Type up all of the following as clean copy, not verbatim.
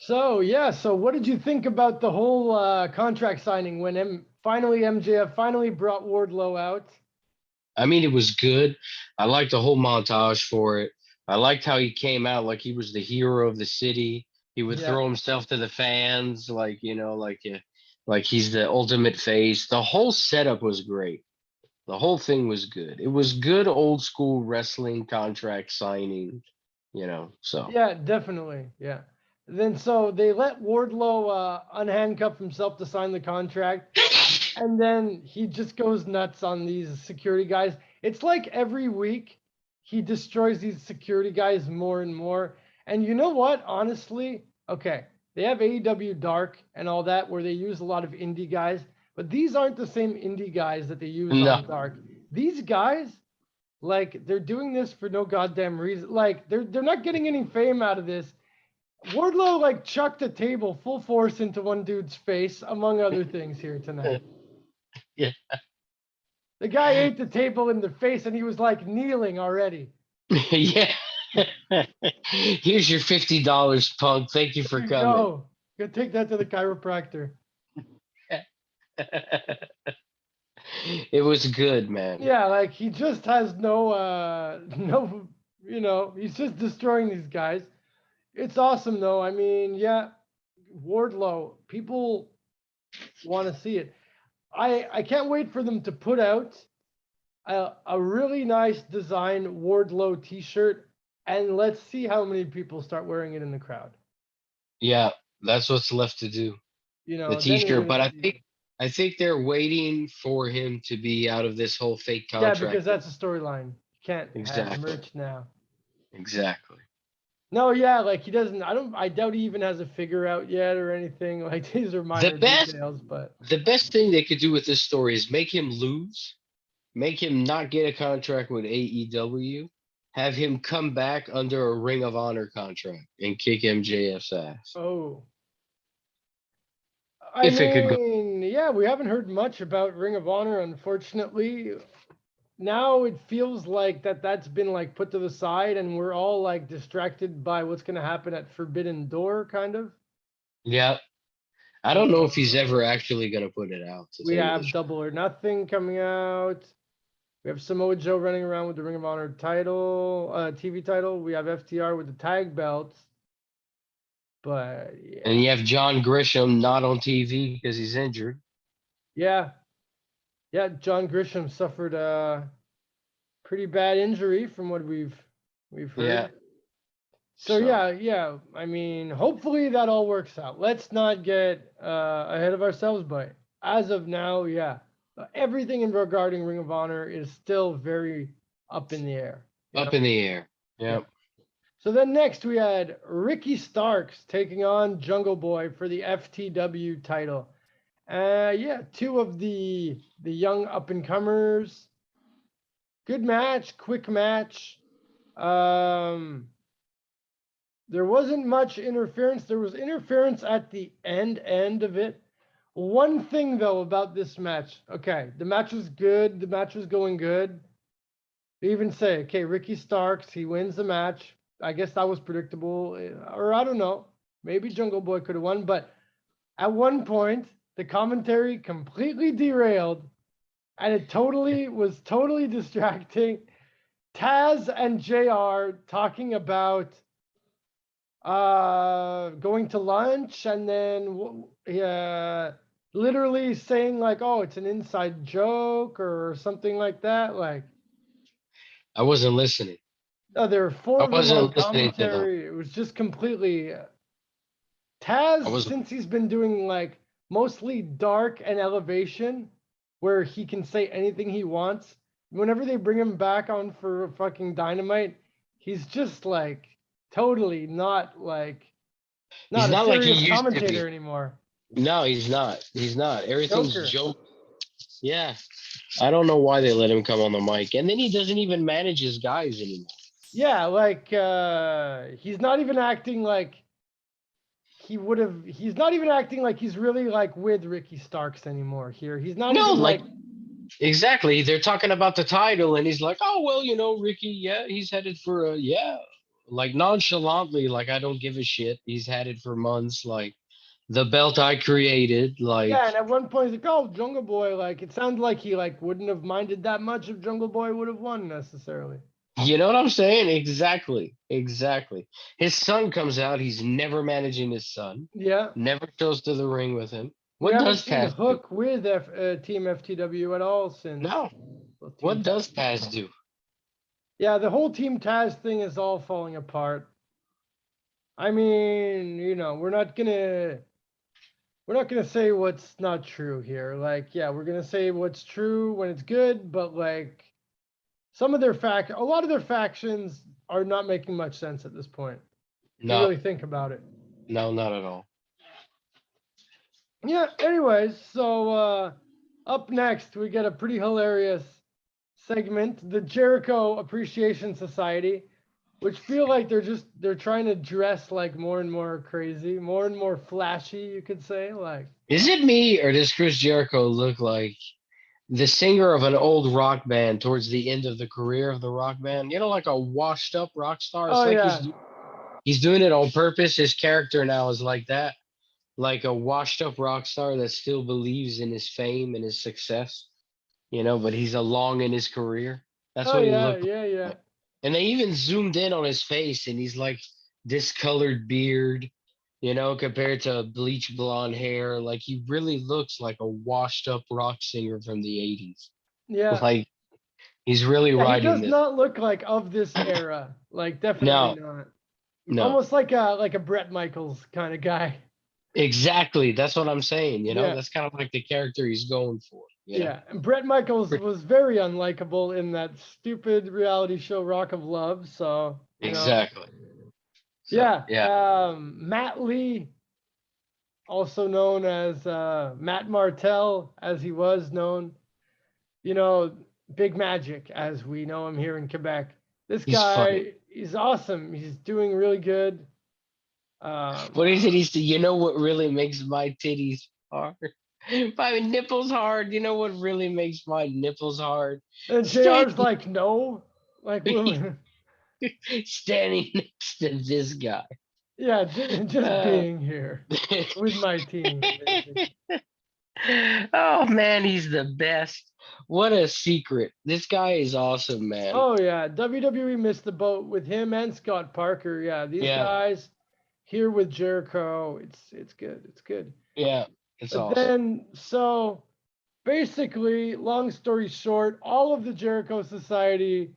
So what did you think about the whole contract signing when finally MJF finally brought Wardlow out? I mean, it was good. I liked the whole montage for it. I liked how he came out like he was the hero of the city. He would Yeah. throw himself to the fans, like he's the ultimate face. The whole setup was great. The whole thing was good. It was good old school wrestling contract signing, so. Yeah, definitely. Yeah. Then so they let Wardlow unhandcuff himself to sign the contract, and then he just goes nuts on these security guys. It's like every week he destroys these security guys more and more. And you know what? Honestly, okay, they have AEW Dark and all that where they use a lot of indie guys, but these aren't the same indie guys that they use on No. Dark. These guys, like, they're doing this for no goddamn reason. Like, they're not getting any fame out of this. Wardlow like chucked a table full force into one dude's face, among other things here tonight. Yeah. The guy ate the table in the face and he was like kneeling already. Yeah. Here's your $50, punk. Thank you for Here you coming. go take that to the chiropractor. It was good, man. Yeah, like he just has no, he's just destroying these guys. It's awesome though. I mean, yeah, Wardlow, people want to see it. I can't wait for them to put out a really nice design Wardlow t-shirt, and let's see how many people start wearing it in the crowd. Yeah, that's what's left to do. You The know, then we're t-shirt, gonna but I see. think I think they're waiting for him to be out of this whole fake Yeah, contract. because that's a storyline. You can't have Exactly. merch now. Exactly. No, yeah, like he doesn't. I doubt he even has a figure out yet or anything. Like these are The minor best details, but the best thing they could do with this story is make him lose, make him not get a contract with AEW, have him come back under a Ring of Honor contract and kick MJF's ass. oh, I If it could go. mean, yeah, we haven't heard much about Ring of Honor, unfortunately. Now it feels like that's been like put to the side, and we're all like distracted by what's gonna happen at Forbidden Door, kind of. Yeah. I You don't know if know, he's ever actually gonna put it out, to we tell you the have truth. Double or Nothing coming out. We have Samoa Joe running around with the Ring of Honor title, TV title. We have FTR with the tag belts. But And yeah, you have John Grisham not on TV because he's injured. yeah, yeah. John Grisham suffered a pretty bad injury from what we've Yeah. heard. So So yeah. I mean, hopefully that all works out. Let's not get ahead of ourselves, but as of now, yeah, everything in regarding Ring of Honor is still very up in the air. You up know? in the air. Yeah. Yeah. So then next we had Ricky Starks taking on Jungle Boy for the FTW title. Yeah, two of the young up and comers. Good match, quick match. There wasn't much interference. There was interference at the end of it. One thing though about this match. Okay, the match was good. The match was going good. They even say, okay, Ricky Starks, he wins the match. I guess that was predictable, or I don't know. Maybe Jungle Boy could have won, but at one point, the commentary completely derailed, and it was totally distracting. Taz and JR talking about going to lunch, and then literally saying like, "Oh, it's an inside joke" or something like that. Like, I wasn't listening. no, there were four I of them on wasn't listening to them. commentary. It was just completely I Taz, was since he's been doing like mostly dark and elevation, where he can say anything he wants. Whenever they bring him back on for fucking Dynamite, he's just like totally he's not a not like he serious used to commentator be. anymore. No, he's not. He's not. Everything's Joker. joke. Yeah. I don't know why they let him come on the mic. And then he doesn't even manage his guys anymore. Yeah, like he's not even acting like he's not even acting like he's really like with Ricky Starks anymore here. He's not No, even like like exactly. They're talking about the title, and he's like, "Oh well, Ricky. Yeah, he's headed for a yeah." like nonchalantly, like I don't give a shit. He's had it for months. Like the belt I created. Like Yeah, and at one point he's like, "Oh, Jungle Boy." Like it sounded like he like wouldn't have minded that much if Jungle Boy would have won necessarily. you know what I'm saying? Exactly, exactly. His son comes out. He's never managing his son. Yeah, Never goes to the ring with him. we What haven't does seen Taz do? Hook with Team FTW at all since No. Team What does Taz. Taz do? Yeah, the whole Team Taz thing is all falling apart. I mean, we're not gonna say what's not true here. Like, yeah, we're gonna say what's true when it's good, but like a lot of their factions are not making much sense at this point. If you No, really think about it. no, not at all. Yeah, anyways, so up next we get a pretty hilarious segment, the Jericho Appreciation Society, which feel like they're trying to dress like more and more crazy, more and more flashy, you could say. Like, Is it me or does Chris Jericho look like the singer of an old rock band towards the end of the career of the rock band? You know, like a washed up rock star. It's oh like yeah, he's doing it on purpose. His character now is like that, like a washed up rock star that still believes in his fame and his success. You know, but he's along in his career. That's oh what he yeah, looked yeah, yeah. like. And they even zoomed in on his face, and he's like discolored beard, you know, compared to bleach blonde hair. Like he really looks like a washed up rock singer from the 80s. Yeah. Like he's really Yeah, he riding does this. not look like of this era. Like definitely No, not. no. Almost like a Brett Michaels kind of guy. Exactly. That's what I'm saying. You know, Yeah. that's kind of like the character he's going for, you know? Yeah. And Brett Michaels was very unlikable in that stupid reality show Rock of Love, so, Exactly. So, yeah. yeah, Matt Lee, also known as Matt Martell, as he was known, you know, Big Magic, as we know him here in Quebec. This he's funny. guy, he's awesome. He's doing really good. What is it? You know what really makes my titties hard? My nipples hard. You know what really makes my nipples hard? And JR's Standing, like, no, like, standing next to this guy. yeah, just Uh, being here with my team, basically. oh man, he's the best. What a secret. This guy is awesome, man. Oh yeah, WWE missed the boat with him and Scott Parker. Yeah, these Yeah, guys here with Jericho, it's good, it's good. yeah, it's But awesome. then, so basically, long story short, all of the Jericho Society,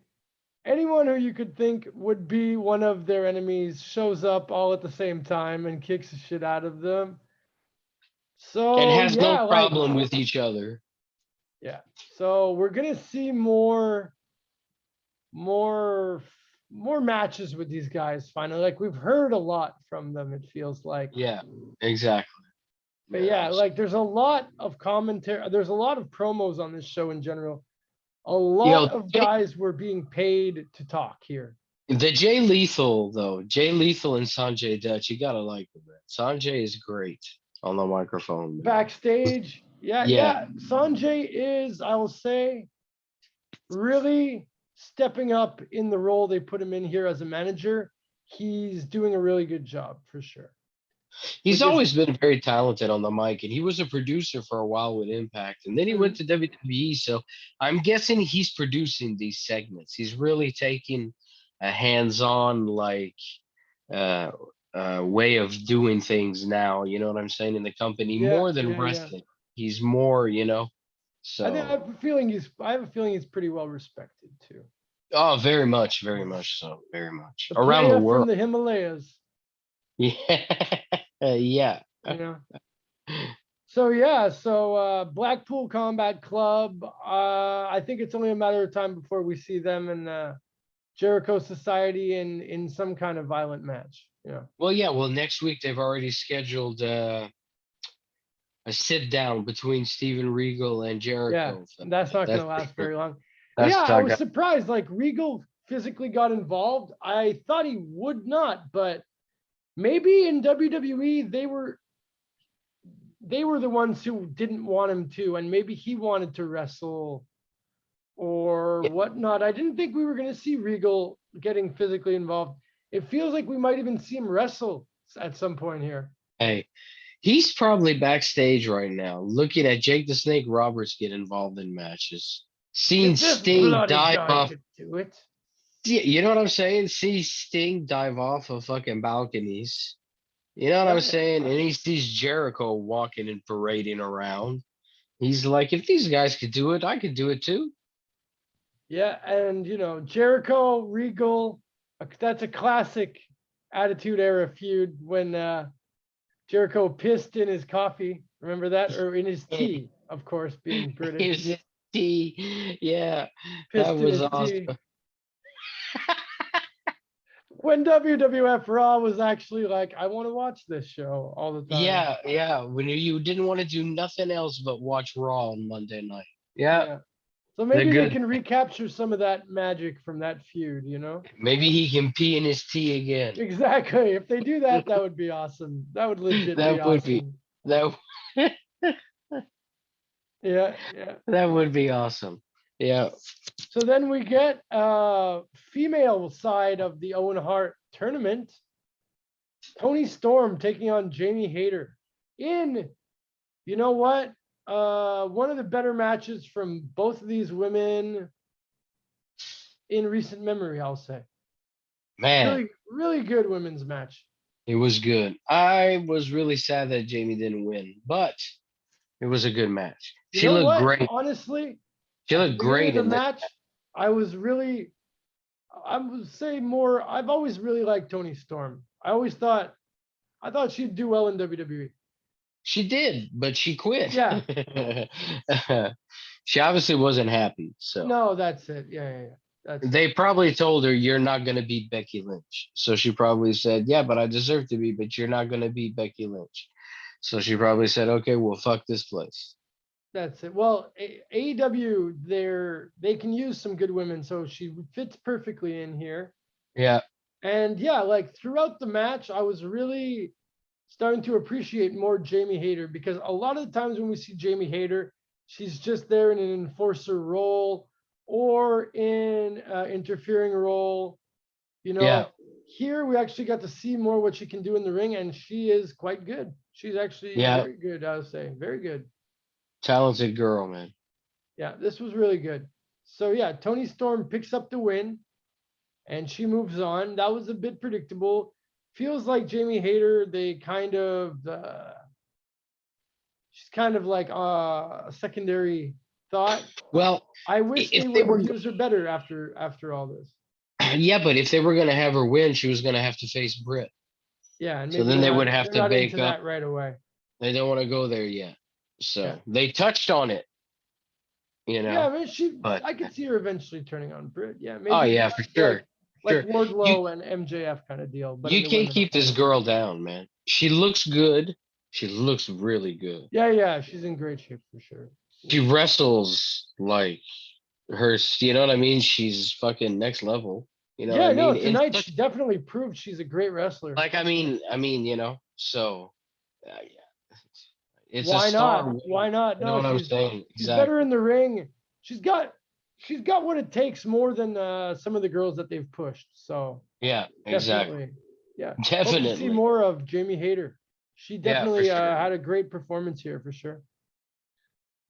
anyone who you could think would be one of their enemies, shows up all at the same time and kicks the shit out of them. And So has no yeah, like, problem with each other. yeah. So we're gonna see more more matches with these guys finally. Like we've heard a lot from them, it feels like. Yeah, exactly. But Yeah, yeah, like there's a lot of commentary, there's a lot of promos on this show in general. A lot yo, of guys were being paid to talk here. the Jay Lethal though, Jay Lethal and Sanjay Dutt, you gotta like him, man. Sanjay is great on the microphone, man. Backstage, yeah, Yeah, yeah. Sanjay is, I will say, really stepping up in the role they put him in here as a manager. He's doing a really good job for sure. he's With this, always been very talented on the mic, and he was a producer for a while with Impact, and then he went Mhm. to WWE. So I'm guessing he's producing these segments. He's really taking a hands-on, like, uh, way of doing things now. You know what I'm saying in the company Yeah, more than yeah, yeah. wrestling. He's more, you know. I So, have a feeling he's pretty well respected too. oh, very much so, very much The around the player from world. the Himalayas, Yeah, yeah. you know. So yeah, so Blackpool Combat Club. I think it's only a matter of time before we see them in Jericho Society in some kind of violent match. Yeah. Well, yeah. Well, next week they've already scheduled a sit down between Steven Regal and Yeah, Jericho. So that's not that's gonna last very long. But yeah, that's I not was gonna. surprised. Like Regal physically got involved. I thought he would not, but maybe in WWE they were the ones who didn't want him to, and maybe he wanted to wrestle or Yeah, whatnot. I didn't think we were gonna see Regal getting physically involved. It feels like we might even see him wrestle at some point here. Hey, he's probably backstage right now, looking at Jake the Snake Roberts get involved in matches, seeing If this Sting bloody dive guy off. could do it. You know what I'm saying? See Sting dive off of fucking balconies. You know what I'm Yeah, saying? And he sees Jericho walking and parading around. He's like, if these guys could do it, I could do it too. yeah, and Jericho, Regal, that's a classic Attitude Era feud when Jericho pissed in his coffee. Remember that? Or in his tea, of course, being British. Here's his tea. Yeah, that Pissed in was his awesome. tea. When WWF Raw was actually like, I want to watch this show all the time. Yeah, yeah. When you didn't want to do nothing else but watch Raw on Monday night. Yeah, Yeah. So the maybe they good. can recapture some of that magic from that feud. Maybe he can pee in his tea again. Exactly. If they do that, that would be awesome. That would legit be That would be awesome. that. Yeah, yeah. That would be awesome. Yeah. So then we get female side of the Owen Hart tournament. Tony Storm taking on Jamie Hayter in, you know what? One of the better matches from both of these women in recent memory, I'll say. Man, Really, really good women's match. it was good. I was really sad that Jamie didn't win, but it was a good match. You She know looked what? great. Honestly, She at the looked beginning of great the in this. match, I would say more, I've always really liked Tony Storm. I thought she'd do well in WWE. She did, but she quit. Yeah. She obviously wasn't happy. So No, that's it. Yeah. That's it. they probably told her, "You're not going to beat Becky Lynch." So she probably said, "Yeah, but I deserve to be, but you're not going to beat Becky Lynch." So she probably said, "Okay, well, fuck this place." That's it. Well, AEW, they can use some good women, so she fits perfectly in here. Yeah. And yeah, like throughout the match, I was really starting to appreciate more Jamie Hayter, because a lot of the times when we see Jamie Hayter, she's just there in an enforcer role or in an interfering role. Yeah. Here we actually got to see more what she can do in the ring, and she is quite good. She's actually Yeah. very good, I would say. Very good. Talented girl, man. Yeah, this was really good. So yeah, Tony Storm picks up the win and she moves on. That was a bit predictable. Feels like Jamie Hayter, they kind of she's kind of like a secondary thought. Well, I wish if they they would were, use her better after all this. yeah, but if they were gonna have her win, she was gonna have to face Britt. Yeah, and So maybe then they would have they're to not bake into up. that right away. They don't want to go there yet. Yeah. So they touched on it, Yeah, I mean, But I could see her eventually turning on Britt. Yeah, maybe oh yeah, for sure, like sure. You Wardlow and MJF kind of deal, but in you the can't women's keep this side. girl down, man. She looks good. She looks really good. Yeah, she's in great shape for sure. She wrestles like her. You know what I mean? She's fucking next level. You know what Yeah, I no, mean? It's tonight she such, definitely proved she's a great wrestler. like So yeah, it's a Why star. not? Win. Why not? You know No, what I'm saying? she's better Exactly. in the ring. She's got what it takes more than some of the girls that they've pushed. So Yeah, exactly. definitely, yeah. Hope to see Definitely. more of Jamie Hayter. She Yeah, for definitely sure. had a great performance here for sure.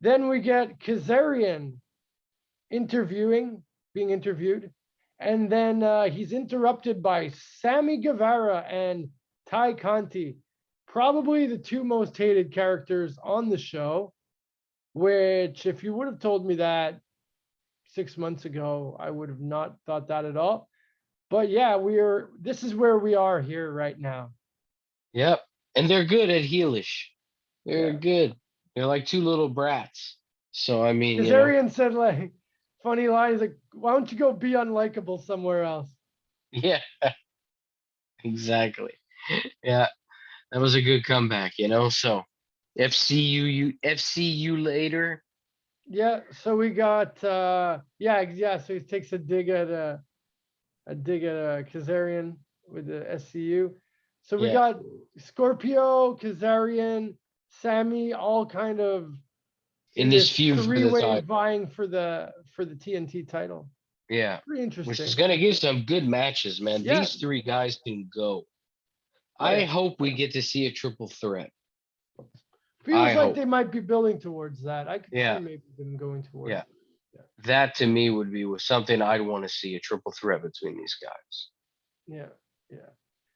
Then we get Kazarian being interviewed, and then he's interrupted by Sammy Guevara and Ty Conti, probably the two most hated characters on the show. Which, if you would have told me that 6 months ago, I would have not thought that at all. But yeah, this is where we are here right now. Yep. And they're good at heelish. They're Yeah. good. They're like two little brats. So I mean, Kazarian said like funny lines like, why don't you go be unlikable somewhere else? yeah, exactly. Yeah, that was a good comeback. So FCU later. Yeah, so we got so he takes a dig at Kazarian with the SCU. So we Yeah. got Scorpio, Kazarian, Sammy, all kind of In in this this feud for the three-way title. vying for the TNT title. Yeah. Pretty Which interesting. is gonna give some good matches, man. Yeah. These three guys can go. Oh, I yeah. hope we get to see a triple threat. Feels I like hope. they might be building towards that. I could see Yeah. maybe them going towards. Yeah. Yeah. That to me would be something I'd want to see, a triple threat between these guys. Yeah. Yeah.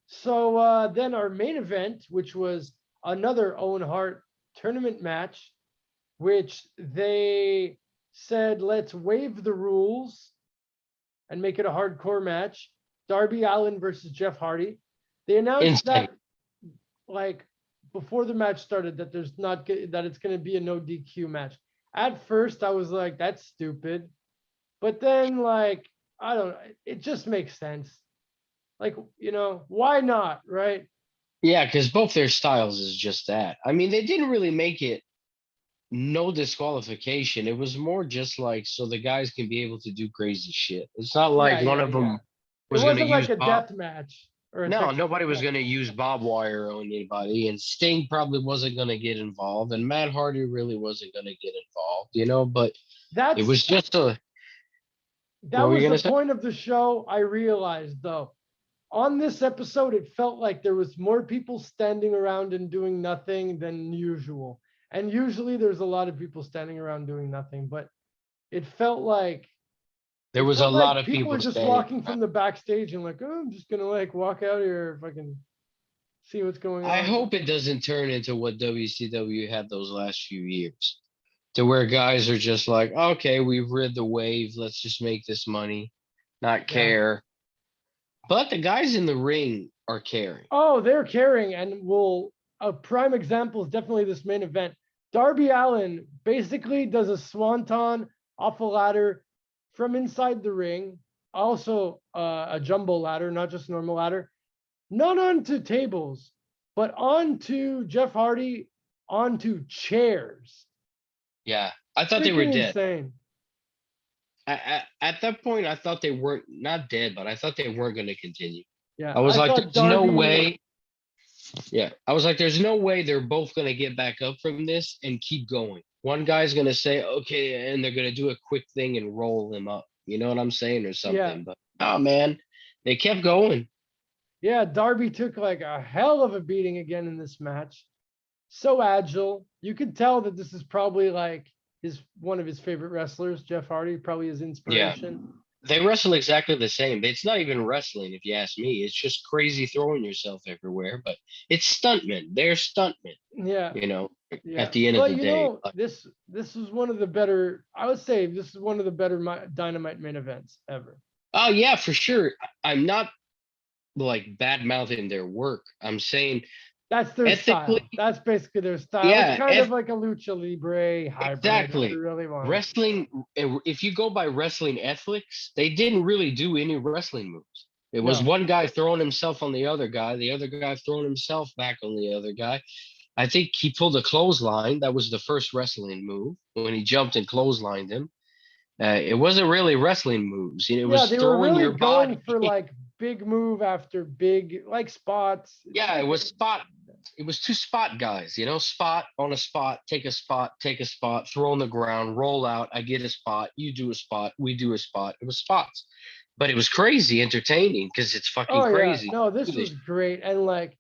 So then our main event, which was another Owen Hart tournament match, which they said let's waive the rules and make it a hardcore match. Darby Allin versus Jeff Hardy. They announced Insane. that like before the match started that there's not that it's going to be a no DQ match. At first, I was like, that's stupid, but then like I don't know, it just makes sense. Like why not, right? Yeah, because both their styles is just that. I mean, they didn't really make it no disqualification. It was more just like so the guys can be able to do crazy shit. It's not Yeah, like one yeah, of yeah. them It was going to wasn't use like a Bob. death match or a No, Texas nobody was death. going to use Bob Wire on anybody, and Sting probably wasn't going to get involved, and Matt Hardy really wasn't going to get involved. But it That's was just a. that What were you was going the to say? point of the show. I realized though, on this episode, it felt like there was more people standing around and doing nothing than usual. And usually there's a lot of people standing around doing nothing, but it felt like There was a lot of people were people just standing. walking from the backstage and like, oh, I'm just gonna like walk out here if I can see what's going I on. hope it doesn't turn into what WCW had those last few years, to where guys are just like, okay, we've rid the wave. Let's just make this money, not Yeah. care. But the guys in the ring are caring. Oh, they're carrying, and a prime example is definitely this main event. Darby Allin basically does a swanton off a ladder from inside the ring, also a jumbo ladder, not just normal ladder, not onto tables, but onto Jeff Hardy, onto chairs. Yeah, I thought they were Freaking dead. insane. At that point, I thought they weren't not dead, but I thought they weren't going to continue. Yeah, I was like, thought there's no Darby. way. Yeah, I was like, there's no way they're both going to get back up from this and keep going. One guy's going to say, okay, and they're going to do a quick thing and roll him up. You know what I'm saying, or something. Yeah. But oh man, they kept going. Yeah, Darby took like a hell of a beating again in this match. So agile. You could tell that this is probably like one of his favorite wrestlers, Jeff Hardy, probably his inspiration. They wrestle exactly the same. It's not even wrestling, if you ask me. It's just crazy throwing yourself everywhere. But it's stuntmen. They're stuntmen. Yeah. Yeah. At the end of the day. This is one of the better. I would say this is one of the better Dynamite main events ever. Oh yeah, for sure. I'm not like bad mouthing their work. I'm saying that's their style. That's basically their style. Yeah, it's kind of like a lucha libre hybrid. Exactly. Really wrestling. If you go by wrestling ethics, they didn't really do any wrestling moves. It was one guy throwing himself on the other guy guy throwing himself back on the other guy. I think he pulled a clothesline. That was the first wrestling move when he jumped and clotheslined him. It wasn't really wrestling moves. It was they throwing were really your going body. for like big move after big like spots. Yeah, it was spot. It was two spot guys, spot on a spot, take a spot, throw on the ground, roll out. I get a spot, you do a spot, we do a spot. It was spots, but it was crazy entertaining because it's fucking crazy. No, this was great. And like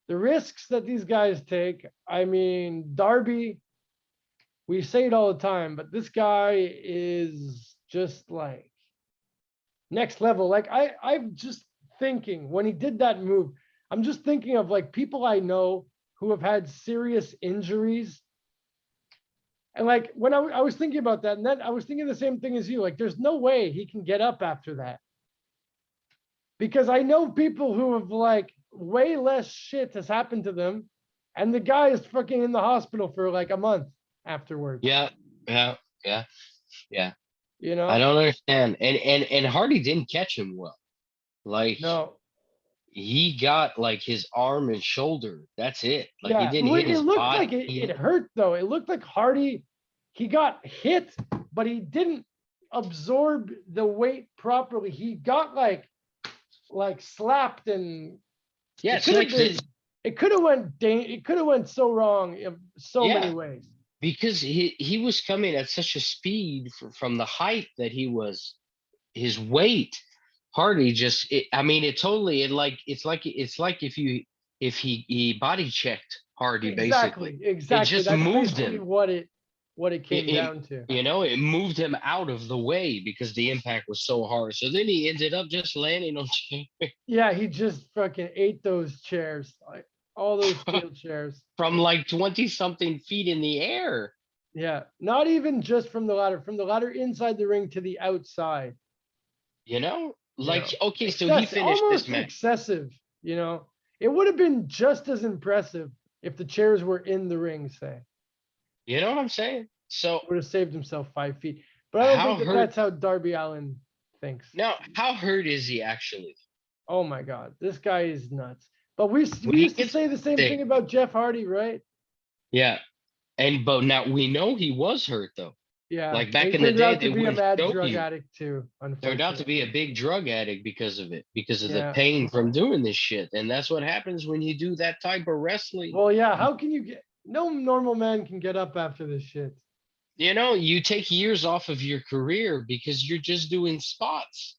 the risks that these guys take, I mean, Darby, we say it all the time, but this guy is just like next level. Like I'm just thinking when he did that move, I'm just thinking of like people I know who have had serious injuries. And like when I was thinking about that, and then I was thinking the same thing as you. Like, there's no way he can get up after that. Because I know people who have like way less shit has happened to them, and the guy is fucking in the hospital for like a month afterwards. Yeah. You know? I don't understand. And Hardy didn't catch him well. Like No. He got like his arm and shoulder. That's it. Like he didn't hit his body. It looked body. like it hurt though. It looked like Hardy, he got hit, but he didn't absorb the weight properly. He got like slapped and yeah, it could have went so wrong in so many ways. Because he was coming at such a speed from the height that he was his weight. Hardy just, I mean, it totally, it's like if he body checked Hardy, basically. It Exactly. just That's moved basically him. what it came down to. It moved him out of the way because the impact was so hard. So then he ended up just landing on Yeah, he just fucking ate those chairs, like all those steel chairs. from like 20 something feet in the air. Yeah, not even just from the ladder inside the ring to the outside. Like, okay, so he Excessive, finished this almost match. excessive. It would have been just as impressive if the chairs were in the ring. Say, You know what I'm saying? So would have saved himself 5 feet. But I don't how think that hurt that's how Darby Allin thinks. now? How hurt is he actually? Oh my God, this guy is nuts. But we When he used to gets say the same sick, thing about Jeff Hardy, right? yeah. But now we know he was hurt though. Yeah, Like back he in the turned day, out to they be a wouldn't mad show drug you. addict too. Turned out to Unfortunately, be a big drug addict because of the yeah. pain from doing this shit. And that's what happens when you do that type of wrestling. Well, yeah. How can you get? No normal man can get up after this shit. You take years off of your career because you're just doing spots.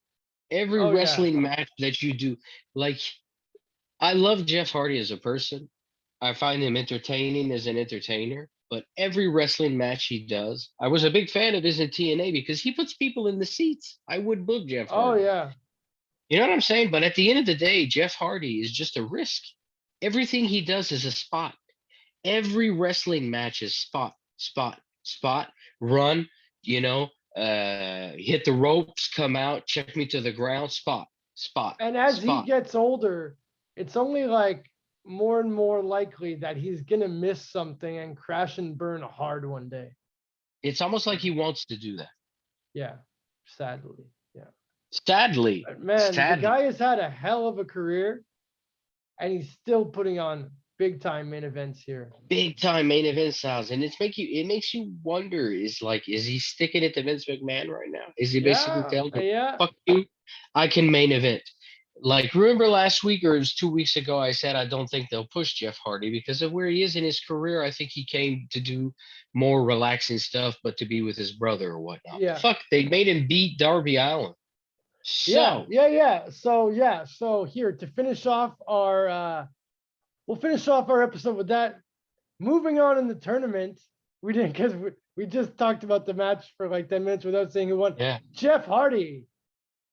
Every Oh yeah. wrestling match that you do, like, I love Jeff Hardy as a person. I find him entertaining as an entertainer, but every wrestling match he does, I was a big fan of his in TNA because he puts people in the seats. I would book Jeff Oh Hardy. yeah. You know what I'm saying? But at the end of the day, Jeff Hardy is just a risk. Everything he does is a spot. Every wrestling match is spot, spot, spot, run, hit the ropes, come out, check me to the ground, spot, spot, And as he spot. gets older, it's only like more and more likely that he's gonna miss something and crash and burn hard one day. It's almost like he wants to do that. Yeah. Sadly. Yeah. Sadly, But man, the sadly, guy has had a hell of a career, and he's still putting on big time main events here. big time main event styles, and it makes you wonder: is he sticking it to Vince McMahon right now? Is he basically Yeah. telling him, Yeah. "Fuck you, I can main event"? Like, remember last week or it was 2 weeks ago, I said I don't think they'll push Jeff Hardy because of where he is in his career. I think he came to do more relaxing stuff, but to be with his brother or whatnot. Yeah. Fuck, they made him beat Darby Allin. Yeah. So Yeah. So here to finish off our we'll finish off our episode with that. Moving on in the tournament, we didn't because we just talked about the match for like 10 minutes without saying who won. yeah, Jeff Hardy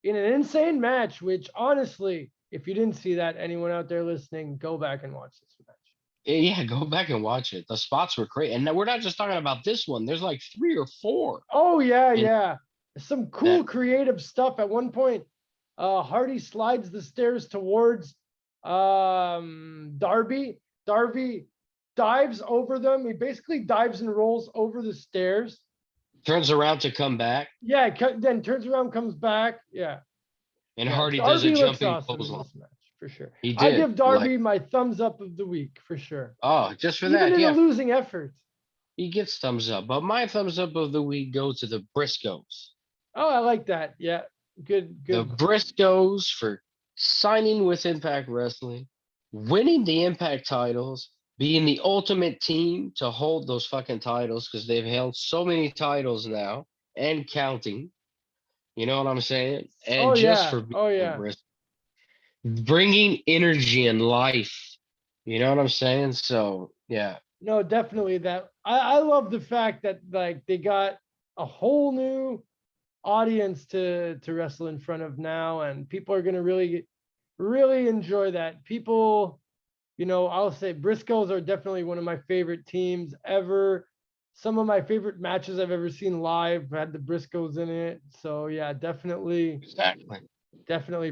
in an insane match, which honestly, if you didn't see that, anyone out there listening, go back and watch this match. yeah, go back and watch it. The spots were great, and now we're not just talking about this one. There's like 3 or 4. Oh yeah, And yeah. Some cool creative stuff. At one point, Hardy slides the stairs towards Darby. Darby dives over them. He basically dives and rolls over the stairs. turns around to come back, Yeah, then turns around, comes back. Yeah. and Yeah, Hardy does a Darby looks jumping awesome in clothesline. this match for sure. He I did. give Darby my thumbs up of the week for sure. Oh, just for Even that, in yeah, a losing effort. he gets thumbs up. But my thumbs up of the week go to the Briscoes. Oh, I like that. Yeah, good. The Briscoes for signing with Impact Wrestling, winning the Impact titles, being the ultimate team to hold those fucking titles because they've held so many titles now and counting. You know what I'm saying? Oh And just yeah. for being Oh the yeah. bringing energy and life. You know what I'm saying? So yeah, No, definitely that. I love the fact that like they got a whole new audience to wrestle in front of now, and people are gonna really enjoy that. People, I'll say Briscoes are definitely one of my favorite teams ever. Some of my favorite matches I've ever seen live had the Briscoes in it. So yeah, definitely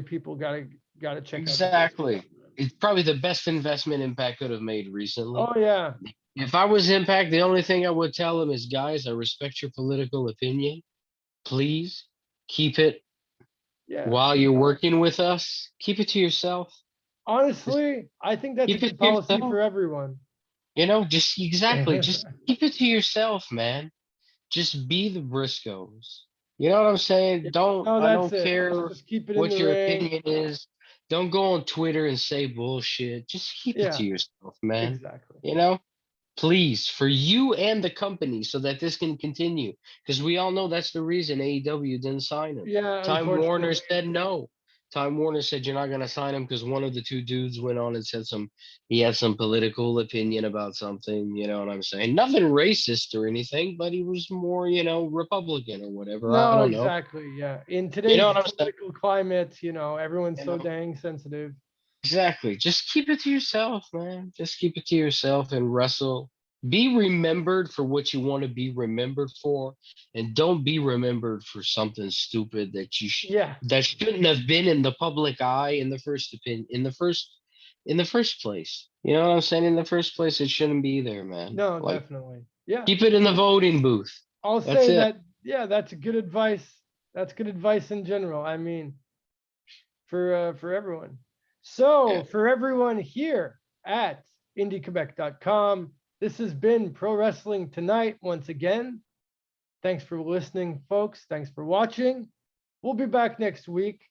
people gotta check exactly. It's probably the best investment Impact could have made recently. out. Oh yeah. If I was Impact, the only thing I would tell them is, guys, I respect your political opinion. Please keep it Yeah. while you're working with us. Keep it to yourself. Honestly, I think that's a Keep it good to policy yourself. for everyone. Just exactly. Just keep it to yourself, man. Just be the Briscoes. You know what I'm saying? No, I that's don't it. care Just keep it in what the your ring. opinion is. Don't go on Twitter and say bullshit. Just keep it Yeah, to yourself, man. exactly. You know? Please, for you and the company, so that this can continue. Because we all know that's the reason AEW didn't sign him. Yeah, Time Warner unfortunately. said no. Time Warner said you're not going to sign him because one of the two dudes went on and said he had some political opinion about something. You know what I'm saying? Nothing racist or anything, but he was more, Republican or whatever. I No, don't know. exactly. Yeah. In You know today's what I'm saying? political climate, everyone's You so know? dang sensitive. Exactly. Just keep it to yourself, man. Just keep it to yourself and wrestle. Be remembered for what you want to be remembered for, and don't be remembered for something stupid Yeah. that shouldn't have been in the public eye in the in the first place. You know what I'm saying? In the first place, it shouldn't be there, man. No, Like definitely. Yeah. keep it in the voting booth. I'll That's say it. that, yeah, that's good advice. That's good advice in general. I mean, for everyone. Yeah. So for everyone here at indiequebec.com, this has been Pro Wrestling Tonight once again. Thanks for listening, folks. Thanks for watching. We'll be back next week.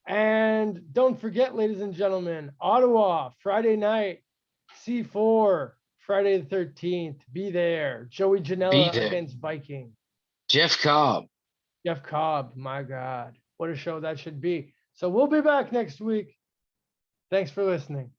And don't forget, ladies and gentlemen, Ottawa, Friday night, C4, Friday the 13th. Be there. Joey Be Janela there. against Viking. Jeff Cobb. Jeff Cobb, my God. What a show that should be. So we'll be back next week. Thanks for listening.